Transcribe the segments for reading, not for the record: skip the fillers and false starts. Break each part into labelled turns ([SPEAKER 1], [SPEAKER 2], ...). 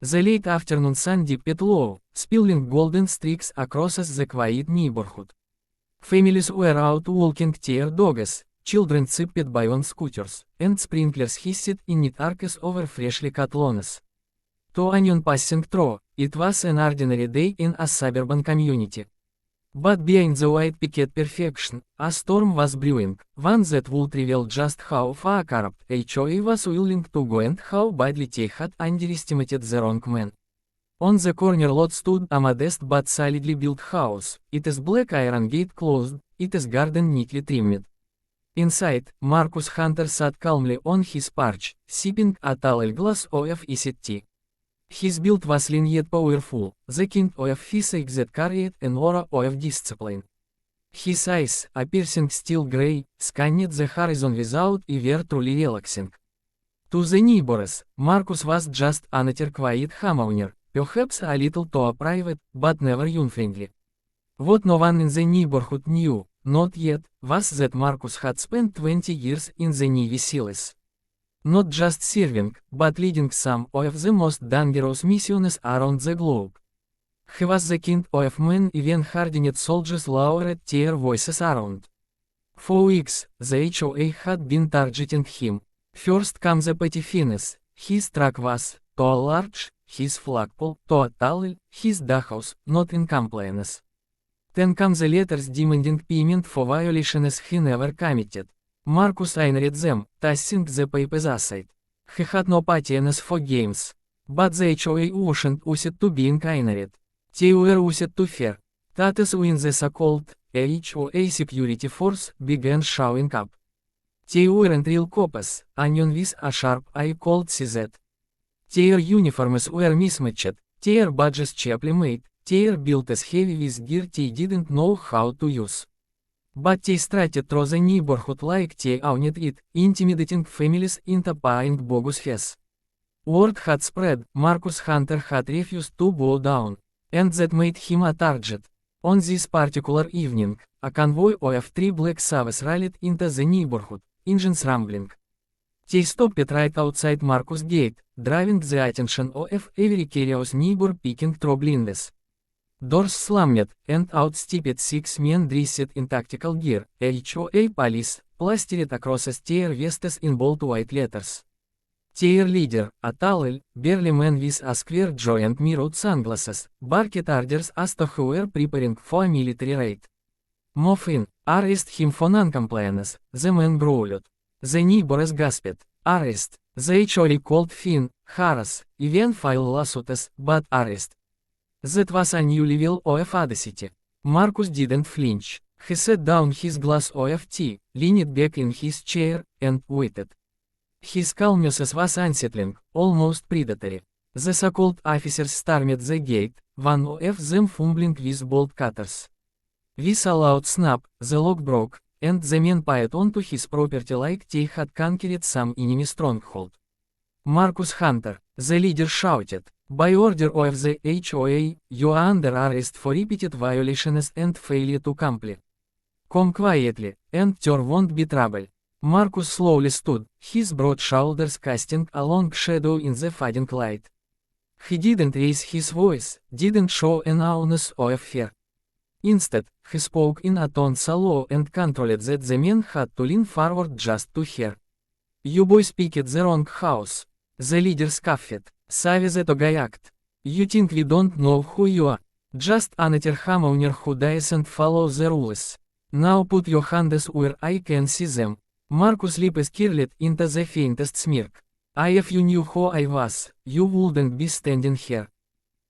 [SPEAKER 1] The late afternoon sun dipped low, spilling golden streaks across the quiet neighborhood. Families were out walking their dogs, children zipped by on scooters, and sprinklers hissed in neat arcs over freshly cut lawns. To anyone passing through, it was an ordinary day in a suburban community. But behind the white picket perfection, a storm was brewing, one that would reveal just how far corrupt HOA was willing to go and how badly they had underestimated the wrong man. On the corner lot stood a modest but solidly built house, its black iron gate closed, its garden neatly trimmed. Inside, Marcus Hunter sat calmly on his porch, sipping a tall glass of iced tea. His build was lean yet powerful, the kind of physique that carried an aura of discipline. His eyes, a piercing steel grey, scanned the horizon without ever truly relaxing. To the neighbors, Marcus was just another quiet homeowner, perhaps a little too private, but never unfriendly. What no one in the neighborhood knew, not yet, was that Marcus had spent 20 years in the Navy SEALs. Not just serving, but leading some of the most dangerous missions around the globe. He was the kind of man even hardened soldiers lowered their voices around. For weeks, the HOA had been targeting him. First came the petty finesse, his truck was too large, his flagpole too tall, his doghouse not in compliance. Then came the letters demanding payment for violations he never committed. Marcus ignored them, tossing the papers aside. He had no patience for games. But the HOA wasn't used to being ignored. They were used to fear. That is when the so-called HOA security force began showing up. They weren't real cops, onion with a sharp eye called CZ. Their uniforms were mismatched, their badges cheaply made, their built as heavy with gear they didn't know how to use. But they strutted through the neighborhood like they owned it, intimidating families into paying bogus fees. Word had spread, Marcus Hunter had refused to bow down, and that made him a target. On this particular evening, a convoy of 3 black SUVs rallied into the neighborhood, engines rumbling. They stopped right outside Marcus' gate, drawing the attention of every curious neighbor peeking through blinds. Doors slammed, and out stepped 6 men dressed in tactical gear, HOA police, plastered across their vests in bold white letters. Their leader, a tall, burly man with a square jaw and mirrored sunglasses, barked orders as to who were preparing for a military raid. Move in, arrest him for non-compliance, the man growled. The neighbors gasped, arrest. The HOA called Finn, harass, even file lawsuits, but arrest. That was a new level of audacity. Marcus didn't flinch. He set down his glass of tea, leaned back in his chair, and waited. His calmness was unsettling, almost predatory. The so-called officers stormed the gate, one of them fumbling with bolt cutters. With a loud snap, the lock broke, and the men piled onto his property like they had conquered some enemy stronghold. Marcus Hunter, the leader, shouted, by order of the HOA, you are under arrest for repeated violations and failure to comply. Come quietly, and there won't be trouble. Marcus slowly stood, his broad shoulders casting a long shadow in the fading light. He didn't raise his voice, didn't show an ounce of fear. Instead, he spoke in a tone so low and controlled that the men had to lean forward just to hear. You boys picked the wrong house. The leader scoffed. Savvy that guy act. You think we don't know who you are? Just another homeowner who doesn't follow the rules. Now put your hands where I can see them. Marcus' lips curled into the faintest smirk. If you knew who I was, you wouldn't be standing here.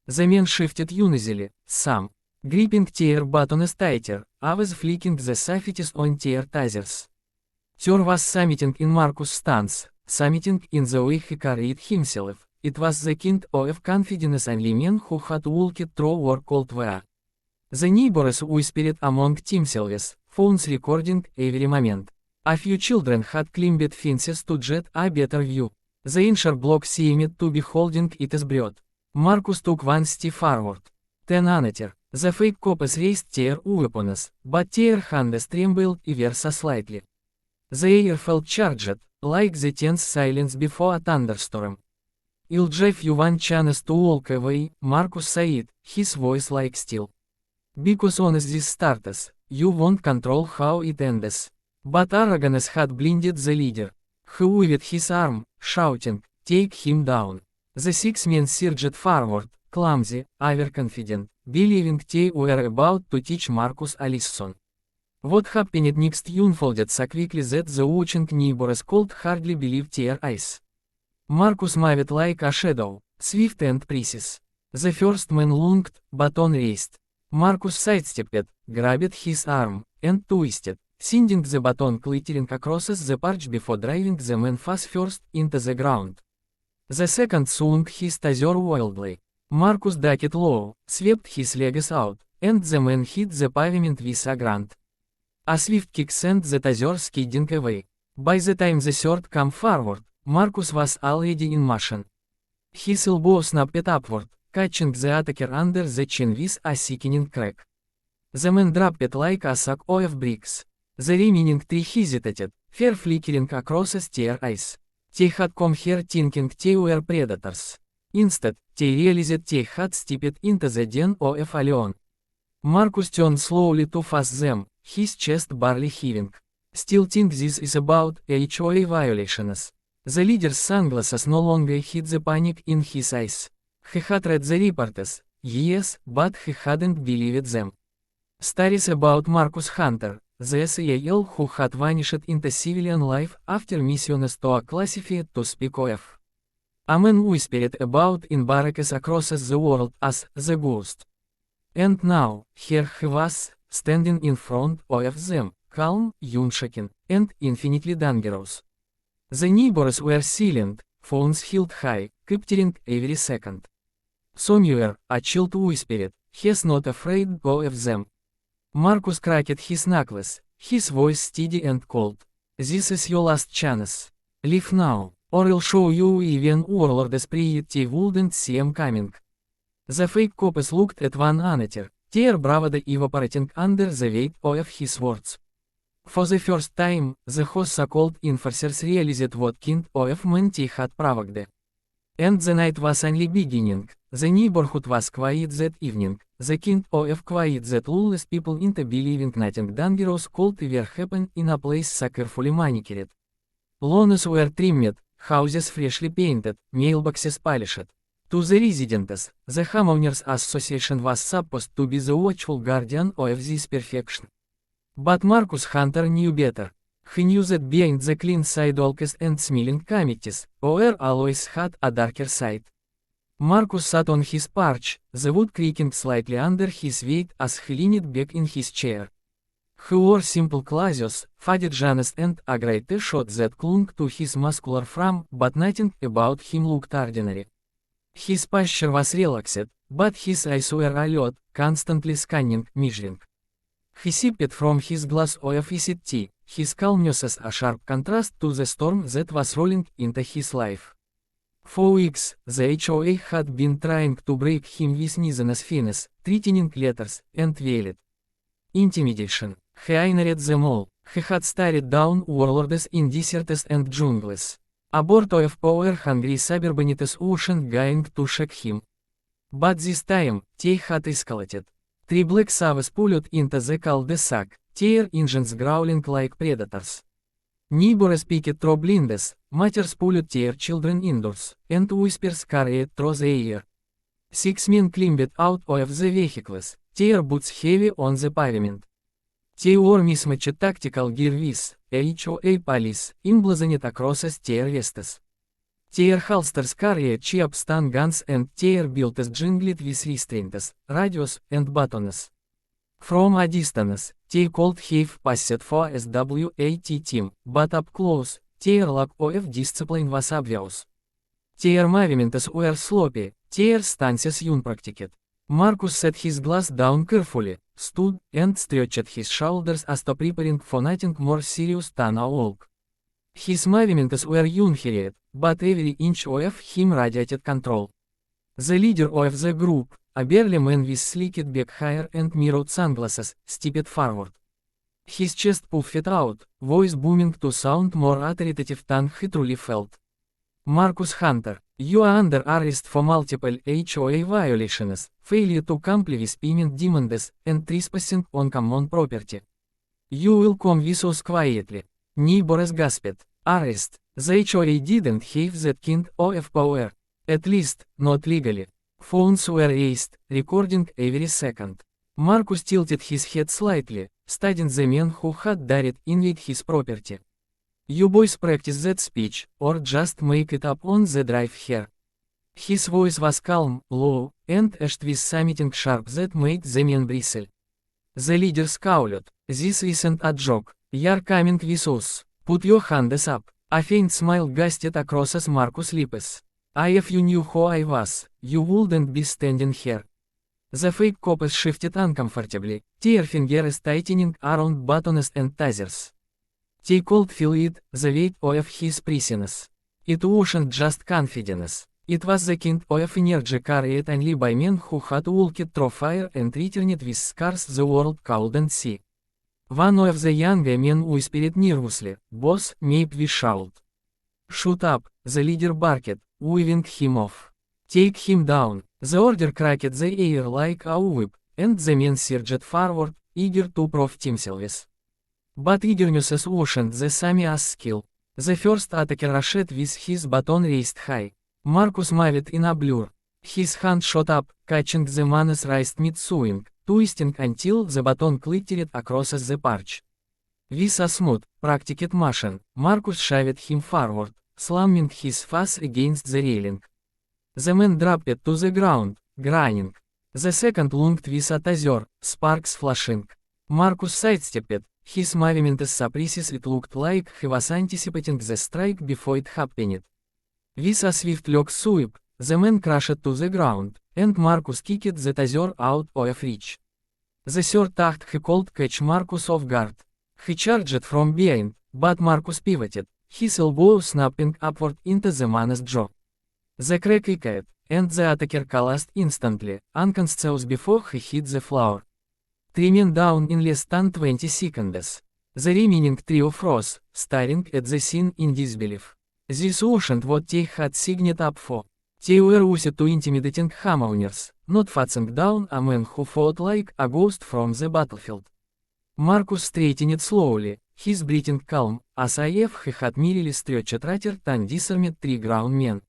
[SPEAKER 1] The men shifted uneasily, some gripping their buttons tighter, others flicking the safeties on their tasers. There was something in Marcus' stance, something in the way he carried himself. It was the kind of confidence only men who had walked through war could wear. The neighbors whispered among themselves, phones recording every moment. A few children had climbed fences to get a better view. The inner block seemed to be holding its breath. Marcus took one step forward. Then another. The fake cops raised their weapons, but their hands trembled ever so slightly. The air felt charged, like the tense silence before a thunderstorm. I'll drive you one chance to walk away, Marcus said, his voice like steel. Because once this starts, you won't control how it ends. But arrogance had blinded the leader. He waved his arm, shouting, "Take him down." The 6 men surged forward, clumsy, overconfident, believing they were about to teach Marcus a lesson. What happened next unfolded so quickly that the watching neighbors could hardly believe their eyes. Marcus moved like a shadow, swift and precise. The first man lunged, baton raised. Marcus sidestepped, grabbed his arm, and twisted, sending the baton clattering across the porch before driving the man face first into the ground. The second swung his taser wildly. Marcus ducked low, swept his legs out, and the man hit the pavement with a grunt. A swift kick sent the taser skidding away. By the time the third came forward, Marcus was already in motion. His elbow snapped upward, catching the attacker under the chin with a sickening crack. The man dropped like a sack of bricks. The remaining 3 hesitated, fear flickering across their eyes. They had come here thinking they were predators. Instead, they realized they had stepped into the den of a lion. Marcus turned slowly to face them, his chest barely heaving. Still think this is about HOA violations. The leader's sunglasses no longer hid the panic in his eyes. He had read the reports, yes, but he hadn't believed them. Stories about Marcus Hunter, the SAL who had vanished into civilian life after missions to a classified to speak of. A man whispered about in barracks across the world as the ghost. And now, here he was, standing in front of them, calm, unshaken, and infinitely dangerous. The neighbors were silent, phones held high, capturing every second. Somewhere, a child whispered, "He's not afraid of them." Marcus cracked his knuckles, his voice steady and cold. "This is your last chance. Leave now, or I'll show you even warlords prayed they wouldn't see him coming." The fake cops looked at one another, their bravado evaporating under the weight of his words. For the first time, the so-called enforcers realized what kind of man they had provoked. And the night was only beginning. The neighborhood was quiet that evening, the kind of quiet that lulls people into believing nothing dangerous could ever happen in a place so carefully manicured. Lawns were trimmed, houses freshly painted, mailboxes polished. To the residents, the homeowners association was supposed to be the watchful guardian of this perfection. But Marcus Hunter knew better. He knew that behind the clean sidewalks and smiling committees, OR always had a darker side. Marcus sat on his porch, the wood creaking slightly under his weight as he leaned back in his chair. He wore simple clothes, faded jeans and a grey t-shirt that clung to his muscular frame, but nothing about him looked ordinary. His posture was relaxed, but his eyes were alert, constantly scanning, measuring. He sipped from his glass of iced tea, his calmness as a sharp contrast to the storm that was rolling into his life. For weeks, the HOA had been trying to break him with needless fines, threatening letters, and veiled intimidation. He ignored them all. He had stared down warlords in deserts and jungles. A board of power-hungry suburbanites wasn't going to shock him. But this time, they had escalated. 3 black Savas pulled into the cul-de-sac, their engines growling like predators. Neighbors picked through blinds, mothers pulled their children indoors, and whispers carried through the air. 6 men climbed out of the vehicles, their boots heavy on the pavement. They wore mismatched tactical gear with HOA police emblazoned across their vests. Their holsters carried cheap stun guns and their belts jingled with restraints, radios, and buttons. From a distance, they could have passed for a SWAT team, but up close, their lack of discipline was obvious. Their movements were sloppy, their stances unpracticed. Marcus set his glass down carefully, stood, and stretched his shoulders as though preparing for nothing more serious than a walk. His movements were unhurried, but every inch of him radiated control. The leader of the group, a burly man with slicked back hair and mirrored sunglasses, stepped forward. His chest puffed out, voice booming to sound more authoritative than he truly felt. Marcus Hunter, you are under arrest for multiple HOA violations, failure to comply with payment demands, and trespassing on common property. You will come with us quietly. Neighbors gasped. Arrest. The HOA didn't have that kind of power. At least, not legally. Phones were raised, recording every second. Marcus tilted his head slightly, studying the man who had dared invade his property. You boys practice that speech, or just make it up on the drive here. His voice was calm, low, and edged with something sharp that made the man bristle. The leader scowled. This isn't a joke. You're coming with us. Put your hands up. A faint smile gusted across Marcus' lips. If you knew who I was, you wouldn't be standing here. The fake cops shifted uncomfortably, their fingers tightening around buttons and tasers. They could feel it, the weight of his presence. It wasn't just confidence. It was the kind of energy carried only by men who had walked through fire and returned with scars the world couldn't see. One of the younger men whispered nervously, "Boss, maybe we shout." "Shut up," the leader barked, waving him off. "Take him down." The order cracked the air like a whip, and the men surged forward, eager to prove themselves. But eagerness wasn't the same as skill. The first attacker rushed with his baton raised high. Marcus moved in a blur. His hand shot up, catching the man's wrist mid-swing, twisting until the baton glittered across the porch. With a smooth, practiced motion, Marcus shoved him forward, slamming his face against the railing. The man dropped to the ground, groaning. The second lunged with a taser, sparks flashing. Marcus sidestepped. His movements so precise it looked like he was anticipating the strike before it happened. With a swift leg sweep, the man crashed to the ground, and Marcus kicked the taser out of reach. The third act he could catch Marcus off guard. He charged from behind, but Marcus pivoted, his elbow snapping upward into the man's jaw. The crack echoed, and the attacker collapsed instantly, unconscious before he hit the floor. 3 men down in less than 20 seconds. The remaining trio froze, staring at the scene in disbelief. This wasn't what they had signed up for. They were used to intimidating homeowners, not facing down a man who fought like a ghost from the battlefield. Marcus straightened slowly, his breathing calm, as if he had merely stretched rather than disarmed 3 grown men.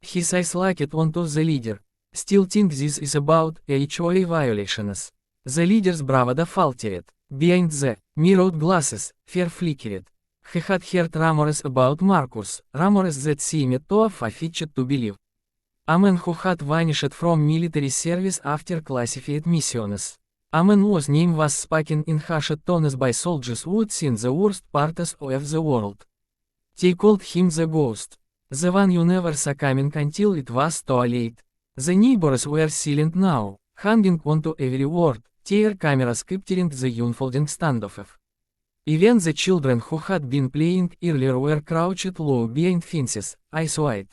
[SPEAKER 1] His eyes locked onto the leader. "Still think this is about HOA violations?" The leader's bravado faltered. Behind the mirrored glasses, fear flickered. He had heard rumors about Marcus, rumors that seemed too far-fetched to believe. A man who had vanished from military service after classified missions. A man whose name was spoken in hushed tones by soldiers who'd seen the worst parts of the world. They called him the ghost. The one you never saw coming until it was too late. The neighbors were silent now, hanging onto every word, their cameras capturing the unfolding standoff. Even the children who had been playing earlier were crouched low behind fences, eyes wide.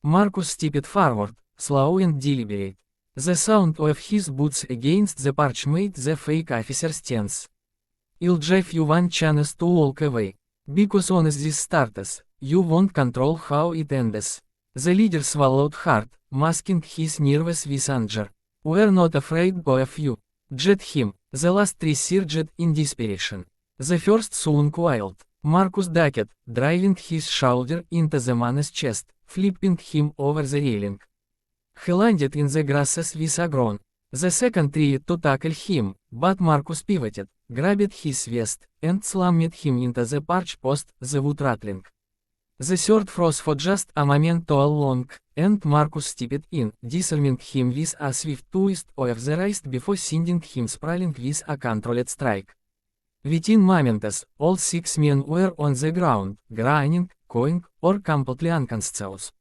[SPEAKER 1] Marcus stepped forward, slow and deliberate. The sound of his boots against the porch made the fake officer tense. "I'll give you one chance to walk away. Because on this starts, you won't control how it ends." The leader swallowed hard, masking his nerves with anger. "We're not afraid of you. Jet him." The last 3 surged in desperation. The first swung wild. Marcus ducked, driving his shoulder into the man's chest, flipping him over the railing. He landed in the grasses with a groan. The second tried to tackle him, but Marcus pivoted, grabbed his vest, and slammed him into the porch post, the wood rattling. The third froze for just a moment too long, and Marcus stepped in, disarming him with a swift twist of the wrist before sending him sprawling with a controlled strike. Within moments, all 6 men were on the ground, groaning, cawing, or completely unconscious.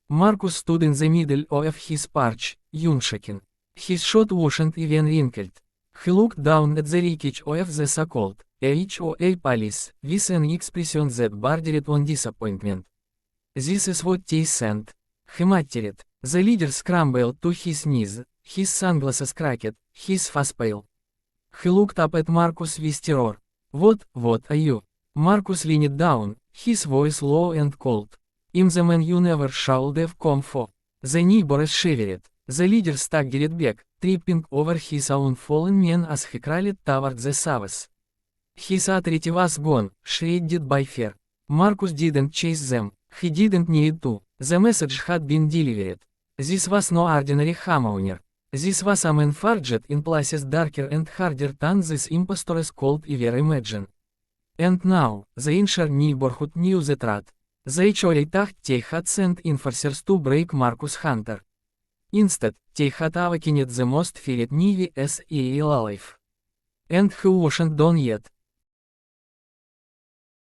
[SPEAKER 1] Marcus stood in the middle of his porch, unshaken. His shot wasn't even wrinkled. He looked down at the wreckage of the so-called HOA police, with an expression that bordered on disappointment. "This is what they sent," he muttered. The leader scrambled to his knees, his sunglasses cracked, his face pale. He looked up at Marcus with terror. What are you?" Marcus leaned down, his voice low and cold. im the man you never should have come for. The neighbors shivered. The leader staggered back, tripping over his own fallen men as he crawled toward the savage. His authority was gone, shredded by fear. Marcus didn't chase them, he didn't need to. The message had been delivered. This was no ordinary homeowner. This was a man forged in places darker and harder than these impostors could ever imagine. And now, the entire neighborhood knew the truth. The HOA thought they had sent enforcers to break Marcus Hunter. Instead, they had awakened the most feared Navy SEAL alive. And he wasn't done yet.